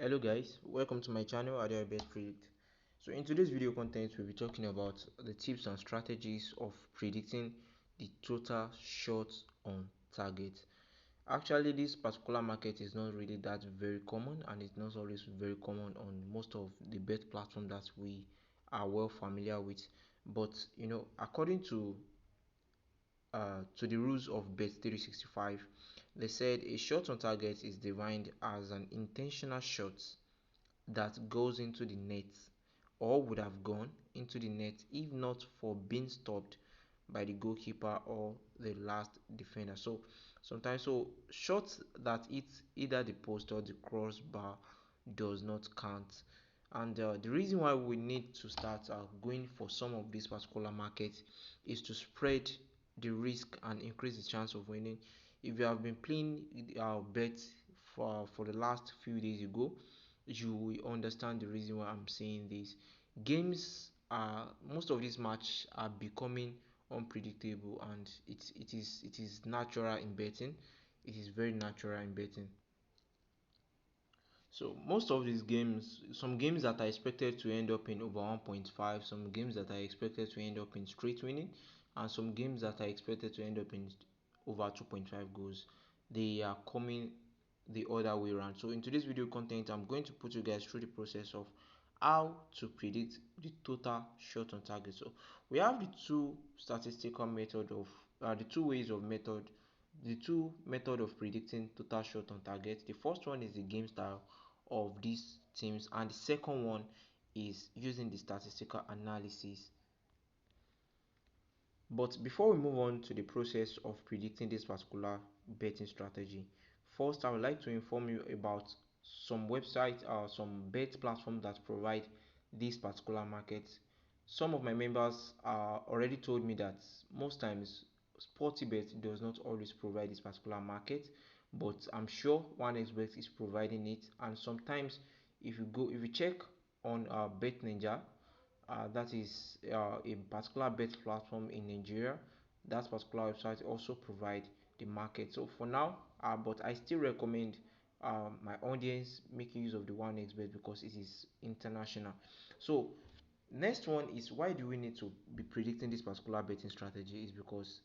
Hello guys, welcome to my channel Adele Best Predict. So in today's video content we'll be talking about the tips and strategies of predicting the total shots on target. Actually, this particular market is not really that very common, and it's not always very common on most of the bet platforms that we are well familiar with. But according to the rules of Bet365, they said a shot on target is defined as an intentional shot that goes into the net or would have gone into the net if not for being stopped by the goalkeeper or the last defender. So sometimes shots that hit either the post or the crossbar does not count. And the reason why we need to start going for some of these particular markets is to spread the risk and increase the chance of winning. If you have been playing our bet for the last few days ago, you will understand the reason why I'm saying this. Games are most of these matches are becoming unpredictable, and it is natural in betting. It is very natural in betting. So most of these games, some games that are expected to end up in over 1.5, some games that are expected to end up in straight winning, and some games that are expected to end up in over 2.5 goals, they are coming the other way around. So in today's video content, I'm going to put you guys through the process of how to predict the total shot on target. So we have the two statistical method of the two ways of method the two method of predicting total shot on target. The first one is the game style of these teams, and the second one is using the statistical analysis. But before we move on to the process of predicting this particular betting strategy, first I would like to inform you about some websites or some bet platforms that provide this particular market. Some of my members already told me that most times Sportybet does not always provide this particular market, but I'm sure OneXBet is providing it. And sometimes if you check on Bet Ninja, that is a particular bet platform in Nigeria. That particular website also provide the market. So for now, but I still recommend my audience making use of the OneXBet because it is international. So next one is, why do we need to be predicting this particular betting strategy? Is because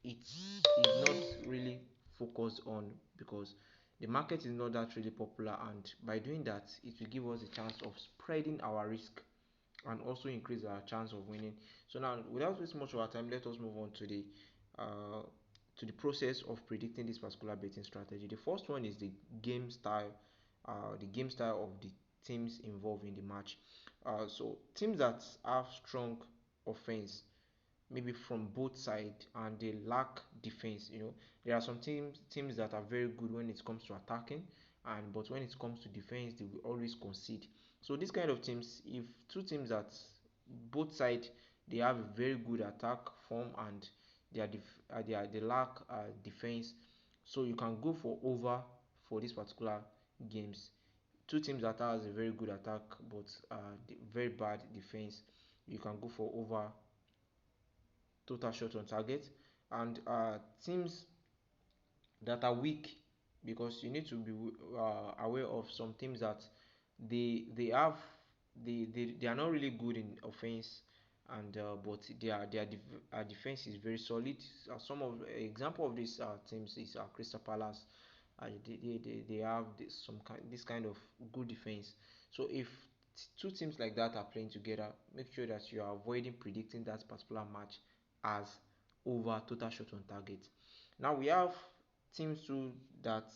it is not really focused on, because the market is not that really popular, and by doing that it will give us a chance of spreading our risk and also increase our chance of winning. So now, without wasting much of our time, let us move on uh, to the process of predicting this particular betting strategy. The first one is the game style of the teams involved in the match. So teams that have strong offense, maybe from both sides, and they lack defense. There are some teams that are very good when it comes to attacking, and but when it comes to defense they will always concede. So this kind of teams, if two teams that both sides they have a very good attack form, and they lack defense, so you can go for over for this particular games. Two teams that has a very good attack but very bad defense, you can go for over total shot on target. And teams that are weak, because you need to be aware of some teams that they have they are not really good in offense, and but their defense is very solid. Some of example of these teams is Crystal Palace. They have this kind of good defense. So if two teams like that are playing together, make sure that you are avoiding predicting that particular match as over total shot on target. Now we have teams too that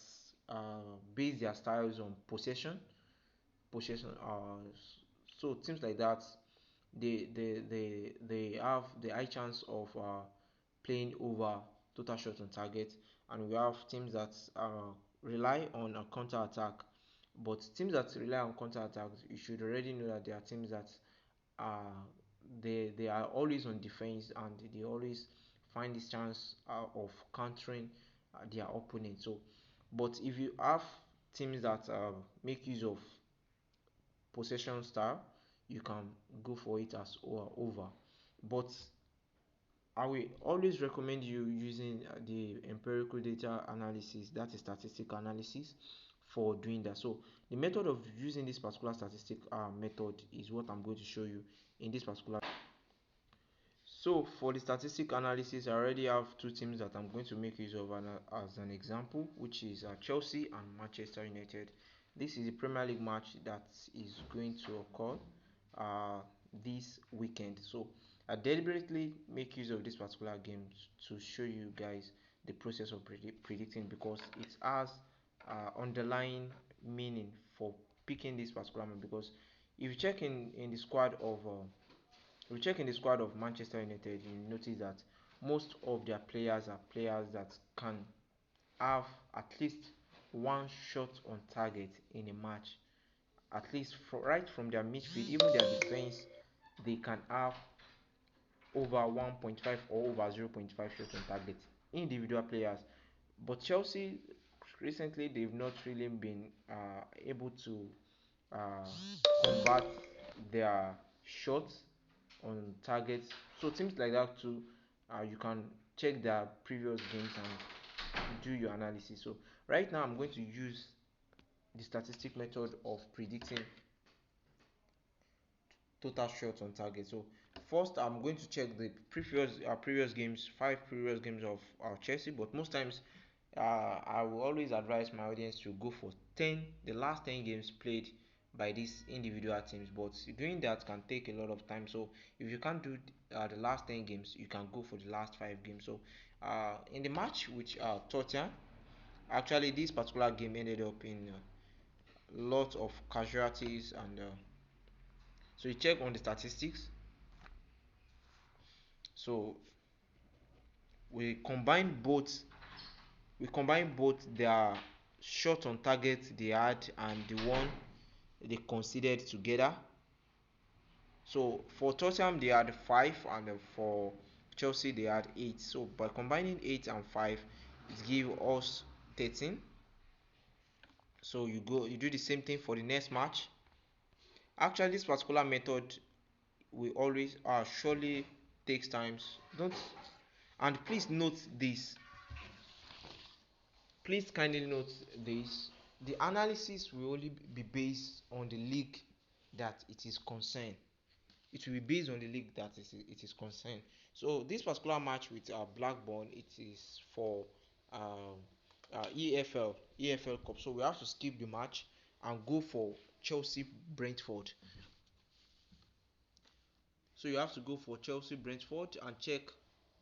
base their styles on possession. So teams like that, they have the high chance of playing over total shots on target. And we have teams that rely on a counter attack. But teams that rely on counter attack, you should already know that they are teams that uh, they are always on defense, and they always find this chance of countering their opponent. So but if you have teams that make use of possession style, you can go for it as over. But I will always recommend you using the empirical data analysis, that is statistical analysis, for doing that. So the method of using this particular statistic method is what I'm going to show you in this particular. So for the statistic analysis, I already have two teams that I'm going to make use of as an example, which is Chelsea and Manchester United. This is a Premier League match that is going to occur uh, this weekend. So I deliberately make use of this particular game to show you guys the process of predicting, because it has underlying meaning for picking this particular man. Because if you check in the squad of if you check in the squad of Manchester United, you notice that most of their players are players that can have at least one shot on target in a match. At least right from their midfield, even their defense, they can have over 1.5 or over 0.5 shots on target. Individual players, but Chelsea recently they've not really been able to uh, convert their shots on targets. So teams like that too, you can check their previous games and do your analysis. So right now I'm going to use the statistic method of predicting total shots on target. So first I'm going to check the previous games, 5 previous games of Chelsea. But most times I will always advise my audience to go for the last 10 games played by these individual teams. But doing that can take a lot of time. So if you can't do the last 10 games, you can go for the last 5 games. So in the match with Tottenham, actually this particular game ended up in lots of casualties. And so you check on the statistics. So we combine both their shot on target they had and the one they considered together. So for Tottenham they had 5, and for Chelsea they had 8. So by combining 8 and 5, it gives us 13. So you do the same thing for the next match. Actually this particular method will always surely takes times. Don't And please note this. Please kindly note this. The analysis will only be based on the league that it is concerned. It will be based on the league that it is concerned. So this particular match with Blackburn, it is for um, EFL Cup. So we have to skip the match and go for Chelsea Brentford. So you have to go for Chelsea Brentford and check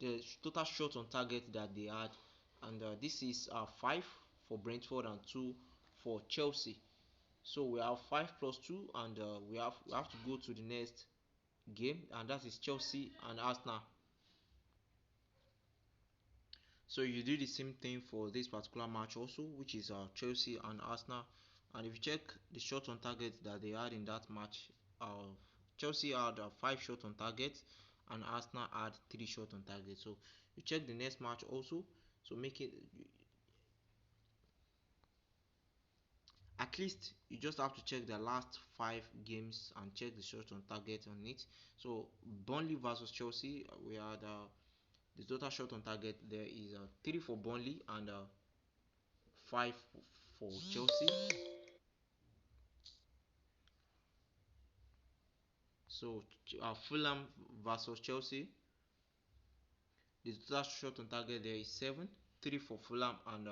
the total shots on target that they had. And this is 5 for Brentford and 2 for Chelsea. So we have 5 plus 2, and we have to go to the next game, and that is Chelsea and Arsenal. So you do the same thing for this particular match also, which is Chelsea and Arsenal. And if you check the shots on target that they had in that match, uh, Chelsea had 5 shots on target and Arsenal had 3 shots on target. So you check the next match also. So make it, at least you just have to check the last 5 games and check the shots on target on it. So Burnley versus Chelsea, we had the total shot on target there is 3 for Burnley and 5 for Chelsea. So Fulham versus Chelsea, the total shot on target there is 7, 3 for Fulham and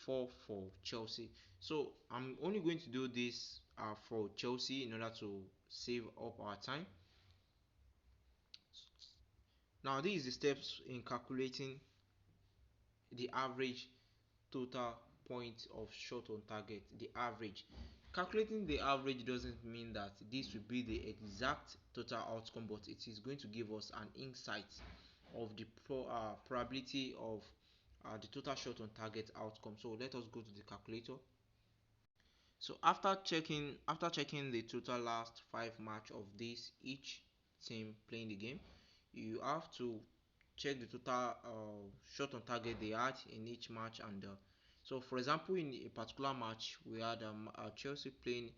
4 for Chelsea. So I'm only going to do this for Chelsea in order to save up our time. Now these are the steps in calculating the average total points of shot on target. The average. Calculating the average doesn't mean that this will be the exact total outcome, but it is going to give us an insight of the probability of the total shot on target outcome. So let us go to the calculator. So after checking the total last 5 match of this each team playing the game, you have to check the total shot on target they had in each match. And so for example in a particular match we had Chelsea playing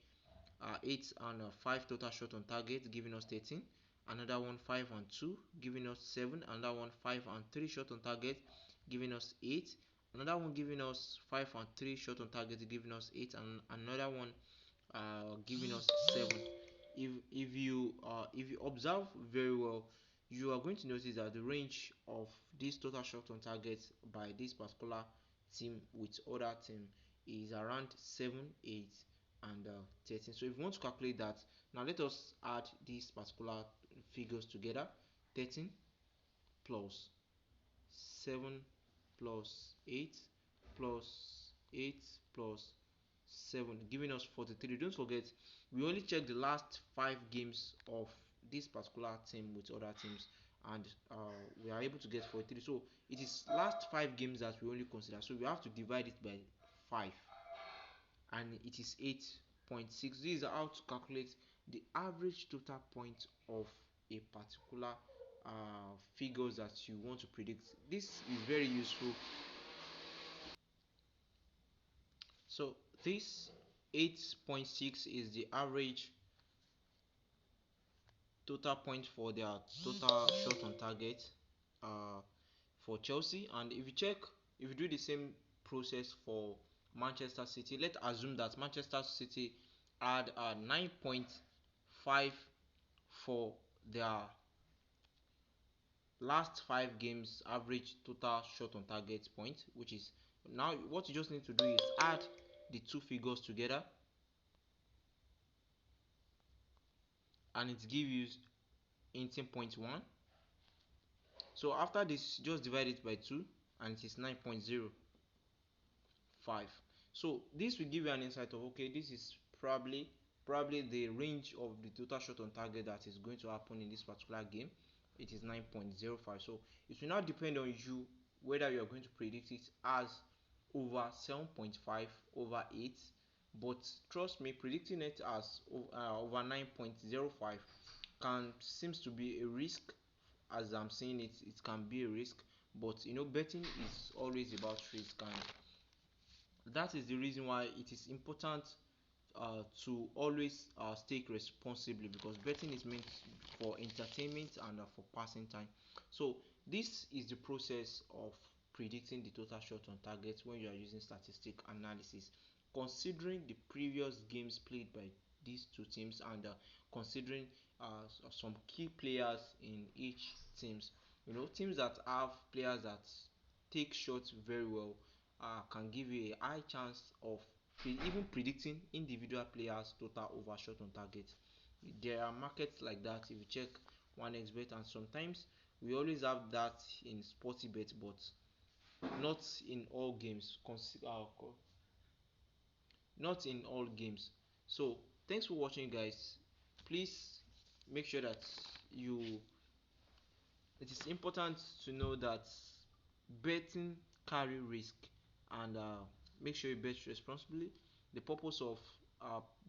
8 and 5 total shot on target, giving us 13. Another one 5 and 2, giving us 7. Another one 5 and 3 shot on target, giving us 8. another one giving us 5 and 3 shot on target, giving us 8, and another one giving us 7. If you observe very well, you are going to notice that the range of this total shot on target by this particular team with other team is around 7, 8, and 13. So if you want to calculate that, now let us add these particular figures together. 13 plus 7 plus 8 plus 8 plus 7, giving us 43. Don't forget, we only check the last 5 games of this particular team with other teams, and we are able to get 43. So it is last 5 games that we only consider, so we have to divide it by 5, and it is 8.6. This is how to calculate the average total point of a particular figures that you want to predict. This is very useful. So this 8.6 is the average total point for their total shot on target uh, for Chelsea. And if you check, if you do the same process for Manchester City, let's assume that Manchester City had 9.5 for their last 5 games average total shot on target point, which is, now what you just need to do is add the two figures together, and it gives you 18.1. So after this, just divide it by 2, and it is 9.05. So this will give you an insight of, okay, this is probably the range of the total shot on target that is going to happen in this particular game. It is 9.05. So it will now depend on you whether you are going to predict it as over 7.5 over 8. But trust me, predicting it as over 9.05 can seems to be a risk. As I'm saying it, it can be a risk, but betting is always about risk, and that is the reason why it is important to always stake responsibly, because betting is meant for entertainment and for passing time. So this is the process of predicting the total shot on target when you are using statistic analysis, considering the previous games played by these two teams, and considering some key players in each teams. Teams that have players that take shots very well can give you a high chance of even predicting individual players total over shot on target. There are markets like that if you check 1xbet, and sometimes we always have that in Sportybet, but not in all games. Not in all games. So thanks for watching, guys. Please make sure that you it is important to know that betting carry risk, and make sure you bet responsibly. The purpose of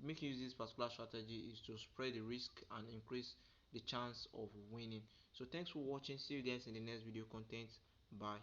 making use this particular strategy is to spread the risk and increase the chance of winning. So thanks for watching. See you guys in the next video content. Bye.